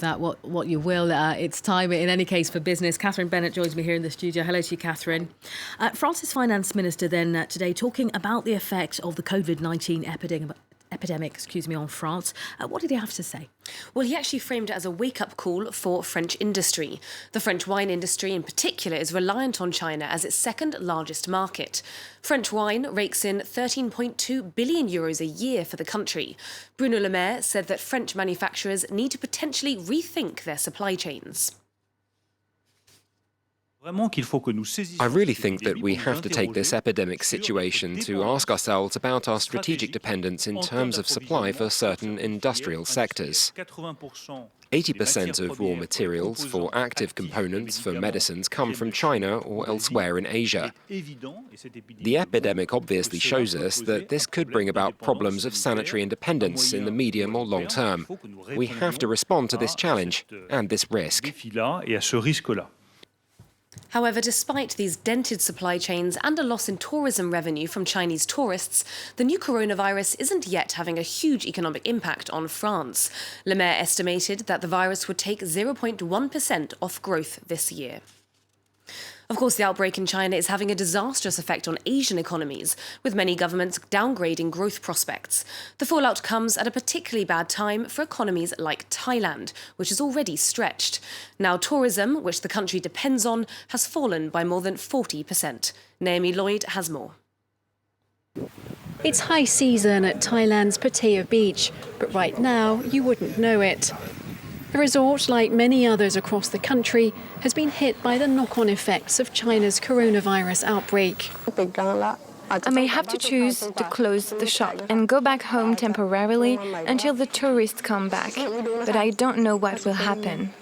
That what you will. It's time, in any case, for business. Catherine Bennett joins me here in the studio. Hello to you, Catherine. France's finance minister then today talking about the effect of the COVID-19 epidemic, on France. What did he have to say? Well, he actually framed it as a wake-up call for French industry. The French wine industry in particular is reliant on China as its second largest market. French wine rakes in €13.2 billion a year for the country. Bruno Le Maire said that French manufacturers need to potentially rethink their supply chains. I really think that we have to take this epidemic situation to ask ourselves about our strategic dependence in terms of supply for certain industrial sectors. 80% of raw materials for active components for medicines come from China or elsewhere in Asia. The epidemic obviously shows us that this could bring about problems of sanitary independence in the medium or long term. We have to respond to this challenge and this risk. However, despite these dented supply chains and a loss in tourism revenue from Chinese tourists, the new coronavirus isn't yet having a huge economic impact on France. Le Maire estimated that the virus would take 0.1% off growth this year. Of course, the outbreak in China is having a disastrous effect on Asian economies, with many governments downgrading growth prospects. The fallout comes at a particularly bad time for economies like Thailand, which is already stretched. Now, tourism, which the country depends on, has fallen by more than 40%. Naomi Lloyd has more. It's high season at Thailand's Pattaya Beach, but right now you wouldn't know it. The resort, like many others across the country, has been hit by the knock-on effects of China's coronavirus outbreak. I may have to choose to close the shop and go back home temporarily until the tourists come back, but I don't know what will happen.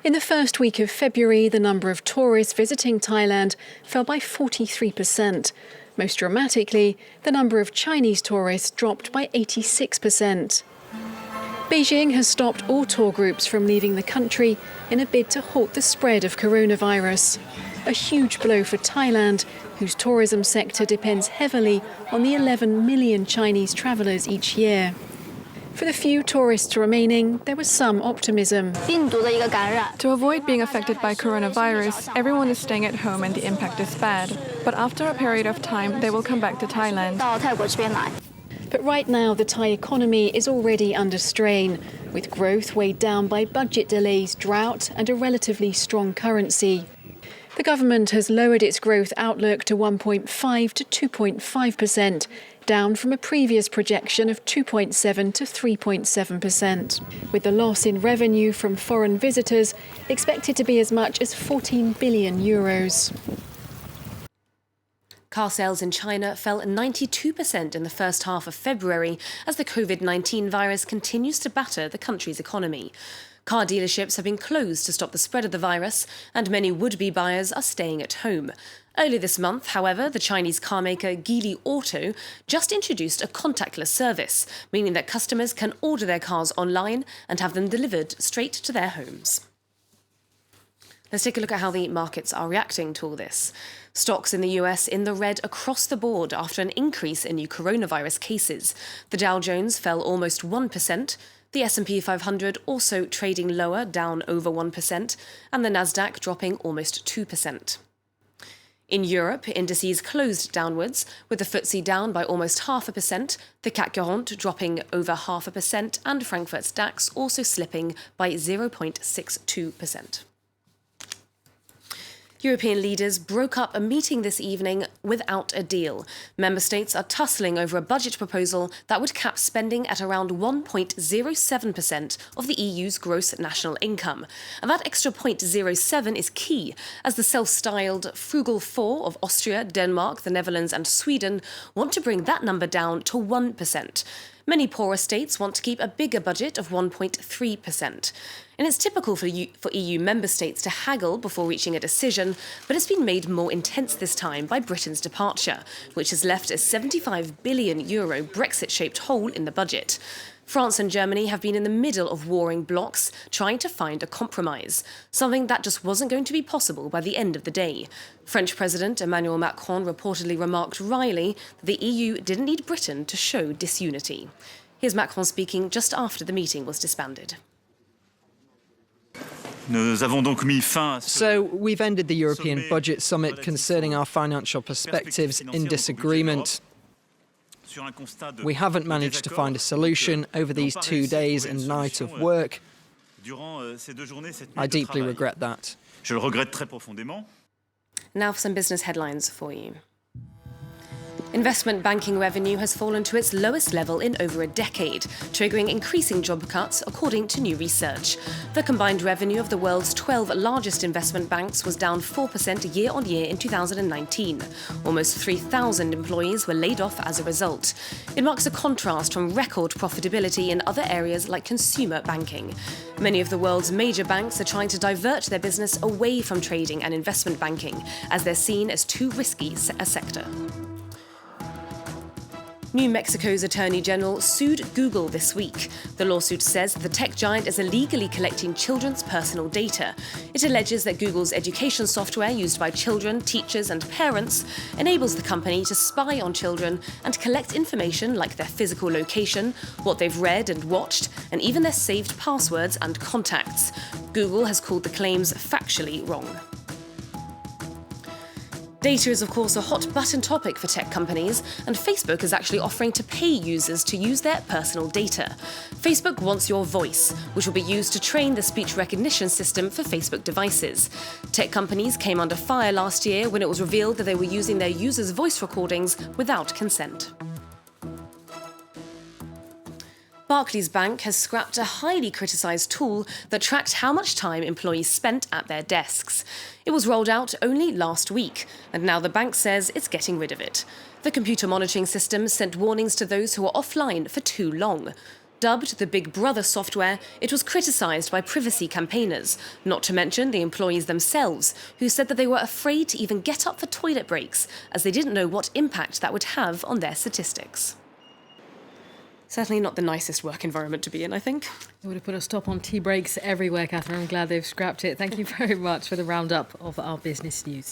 In the first week of February, the number of tourists visiting Thailand fell by 43%. Most dramatically, the number of Chinese tourists dropped by 86%. Beijing has stopped all tour groups from leaving the country in a bid to halt the spread of coronavirus. A huge blow for Thailand, whose tourism sector depends heavily on the 11 million Chinese travellers each year. For the few tourists remaining, there was some optimism. To avoid being affected by coronavirus, everyone is staying at home and the impact is bad. But after a period of time, they will come back to Thailand. But right now, the Thai economy is already under strain, with growth weighed down by budget delays, drought and a relatively strong currency. The government has lowered its growth outlook to 1.5 to 2.5%, down from a previous projection of 2.7 to 3.7%, with the loss in revenue from foreign visitors expected to be as much as €14 billion. Car sales in China fell 92% in the first half of February as the COVID-19 virus continues to batter the country's economy. Car dealerships have been closed to stop the spread of the virus, and many would-be buyers are staying at home. Earlier this month, however, the Chinese carmaker Geely Auto just introduced a contactless service, meaning that customers can order their cars online and have them delivered straight to their homes. Let's take a look at how the markets are reacting to all this. Stocks in the US in the red across the board after an increase in new coronavirus cases. The Dow Jones fell almost 1%, the S&P 500 also trading lower, down over 1%, and the Nasdaq dropping almost 2%. In Europe, indices closed downwards, with the FTSE down by almost 0.5%, the CAC 40 dropping over 0.5%, and Frankfurt's DAX also slipping by 0.62%. European leaders broke up a meeting this evening without a deal. Member states are tussling over a budget proposal that would cap spending at around 1.07% of the EU's gross national income. And that extra 0.07 is key, as the self-styled Frugal Four of Austria, Denmark, the Netherlands and Sweden want to bring that number down to 1%. Many poorer states want to keep a bigger budget of 1.3%. And it's typical for EU member states to haggle before reaching a decision, but it's been made more intense this time by Britain's departure, which has left a €75 billion Brexit-shaped hole in the budget. France and Germany have been in the middle of warring blocs, trying to find a compromise, something that just wasn't going to be possible by the end of the day. French President Emmanuel Macron reportedly remarked wryly that the EU didn't need Britain to show disunity. Here's Macron speaking just after the meeting was disbanded. So we've ended the European Budget Summit concerning our financial perspectives in disagreement. We haven't managed to find a solution over these 2 days and night of work. I deeply regret that. Now for some business headlines for you. Investment banking revenue has fallen to its lowest level in over a decade, triggering increasing job cuts, according to new research. The combined revenue of the world's 12 largest investment banks was down 4% year-on-year in 2019. Almost 3,000 employees were laid off as a result. It marks a contrast from record profitability in other areas like consumer banking. Many of the world's major banks are trying to divert their business away from trading and investment banking, as they're seen as too risky a sector. New Mexico's Attorney General sued Google this week. The lawsuit says the tech giant is illegally collecting children's personal data. It alleges that Google's education software used by children, teachers and parents enables the company to spy on children and collect information like their physical location, what they've read and watched, and even their saved passwords and contacts. Google has called the claims factually wrong. Data is, of course, a hot-button topic for tech companies, and Facebook is actually offering to pay users to use their personal data. Facebook wants your voice, which will be used to train the speech recognition system for Facebook devices. Tech companies came under fire last year when it was revealed that they were using their users' voice recordings without consent. Barclays Bank has scrapped a highly criticised tool that tracked how much time employees spent at their desks. It was rolled out only last week, and now the bank says it's getting rid of it. The computer monitoring system sent warnings to those who were offline for too long. Dubbed the Big Brother software, it was criticised by privacy campaigners, not to mention the employees themselves, who said that they were afraid to even get up for toilet breaks, as they didn't know what impact that would have on their statistics. Certainly not the nicest work environment to be in, I think. It would have put a stop on tea breaks everywhere, Catherine. I'm glad they've scrapped it. Thank you very much for the roundup of our business news.